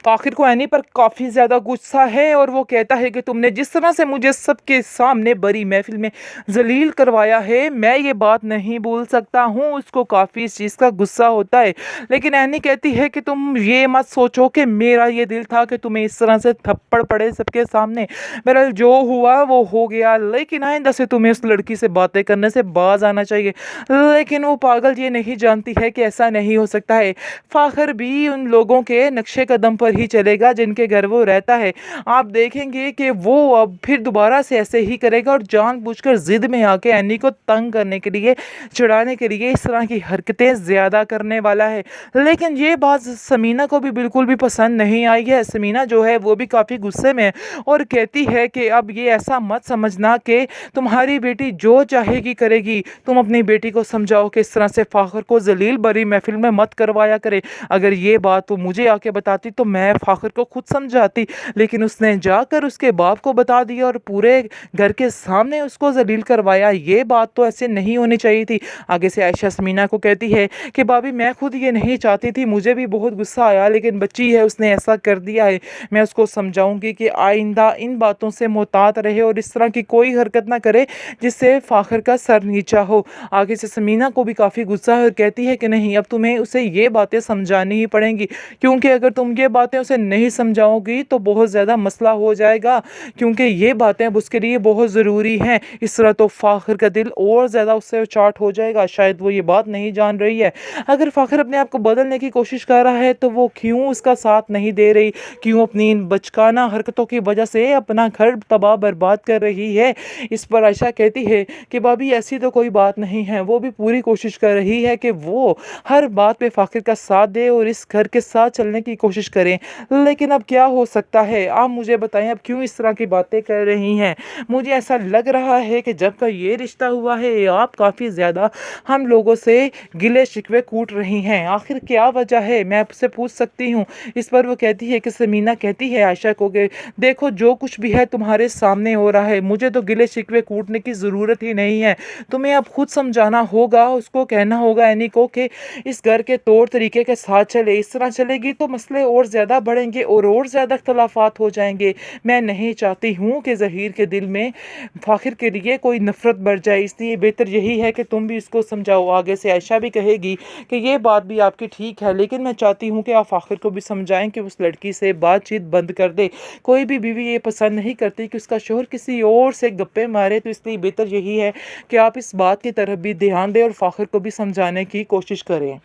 फाखिर को एनी पर काफ़ी ज़्यादा गुस्सा है और वो कहता है कि तुमने जिस तरह से मुझे सबके सामने बड़ी महफिल में जलील करवाया है, मैं ये बात नहीं भूल सकता हूँ। उसको काफ़ी इस चीज़ का गुस्सा होता है, लेकिन एनी कहती है कि तुम ये मत सोचो कि मेरा ये दिल था कि तुम्हें इस तरह से थप्पड़ पड़े सबके सामने। बहरहाल जो हुआ वो हो गया, लेकिन आइंदा से तुम्हें उस लड़की से बातें करने से बाज आना चाहिए। लेकिन वो पागल ये नहीं जानती है कि ऐसा नहीं हो सकता है। फाखिर भी उन लोगों के नक्शे कदम पर ही चलेगा जिनके घर वो रहता है। आप देखेंगे कि वो अब फिर दोबारा से ऐसे ही करेगा और जानबूझकर जिद में आके एनी को तंग करने के लिए, चिढ़ाने के लिए इस तरह की हरकतें ज़्यादा करने वाला है। लेकिन ये बात समीना को भी बिल्कुल भी पसंद नहीं आई है। समीना जो है वो भी काफ़ी गुस्से में है और कहती है कि अब ये ऐसा मत समझना कि तुम्हारी बेटी जो चाहेगी करेगी। तुम अपनी बेटी को समझाओ कि इस तरह से फाखिर को जलील बड़ी महफिल में मत करवाया करे। अगर ये बात तो मुझे आके बताती तो मैं फाखिर को खुद समझाती, लेकिन उसने जाकर उसके बाप को बता दिया और पूरे घर के सामने उसको जलील करवाया। ये बात तो ऐसे नहीं होनी चाहिए थी। आगे से आयशा समीना को कहती है कि भाभी मैं खुद ये नहीं चाहती थी, मुझे भी बहुत गुस्सा आया, लेकिन बच्ची है उसने ऐसा कर दिया है। मैं उसको समझाऊंगी कि आइंदा इन बातों से मोहतात रहे और इस तरह की कोई हरकत ना करे जिससे फाखिर का सर नीचा हो। आगे से समीना को भी काफ़ी गुस्सा है और कहती है कि नहीं, अब तुम्हें उसे ये बातें समझानी ही पड़ेंगी, क्योंकि अगर तुम ये बातें उसे नहीं समझाओगी तो बहुत ज़्यादा मसला हो जाएगा, क्योंकि ये बातें अब उसके लिए बहुत ज़रूरी हैं। इस तरह तो फाखिर का दिल और ज़्यादा उससे चाट हो जाएगा। शायद वो ये बात नहीं जान रही है। अगर फाखिर अपने आप को बदलने की कोशिश कर रहा है तो वो क्यों उसका साथ नहीं दे रही, क्यों अपनी इन बचकाना हरकतों की वजह से अपना घर तबाह बर्बाद कर रही है। इस पर आयशा कहती है कि भाभी ऐसी तो कोई बात नहीं है, वो भी पूरी कोशिश कर रही है कि वो हर बात पे फाखिर का साथ दे और इस घर के साथ चलने की कोशिश करें। लेकिन अब क्या हो सकता है, आप मुझे बताएं अब क्यों इस तरह की बातें कर रही हैं। मुझे ऐसा लग रहा है कि जब का ये रिश्ता हुआ है आप काफ़ी ज़्यादा हम लोगों से गिले शिकवे कूट रही हैं। आखिर क्या वजह है, मैं आपसे पूछ सकती हूँ। इस पर वो कहती है कि समीना कहती है आयशा को कि देखो जो कुछ भी है तुम्हारे सामने हो रहा है, मुझे तो गिले शिकवे कूटने की ज़रूरत ही नहीं है। तुम्हें अब खुद समझाना होगा, उसको कहना होगा एनी को कि इस घर के तौर तरीके के साथ चले। इस तरह चलेगी तो मसले और ज़्यादा बढ़ेंगे और ज़्यादा इख्तलाफात हो जाएंगे। मैं नहीं चाहती हूँ कि ज़हीर के दिल में फाखिर के लिए कोई नफ़रत बढ़ जाए, इसलिए बेहतर यही है कि तुम भी इसको समझाओ। आगे से आयशा भी कहेगी कि ये बात भी आपकी ठीक है, लेकिन मैं चाहती हूँ कि आप फाखिर को भी समझाएं कि उस लड़की से बातचीत बंद कर दे। कोई भी बीवी ये पसंद नहीं करती कि उसका शोहर किसी और से गप्पे मारे, तो इसलिए बेहतर यही है कि आप इस बात की तरफ भी ध्यान दें और फाखिर को भी समझाने की कोशिश करें।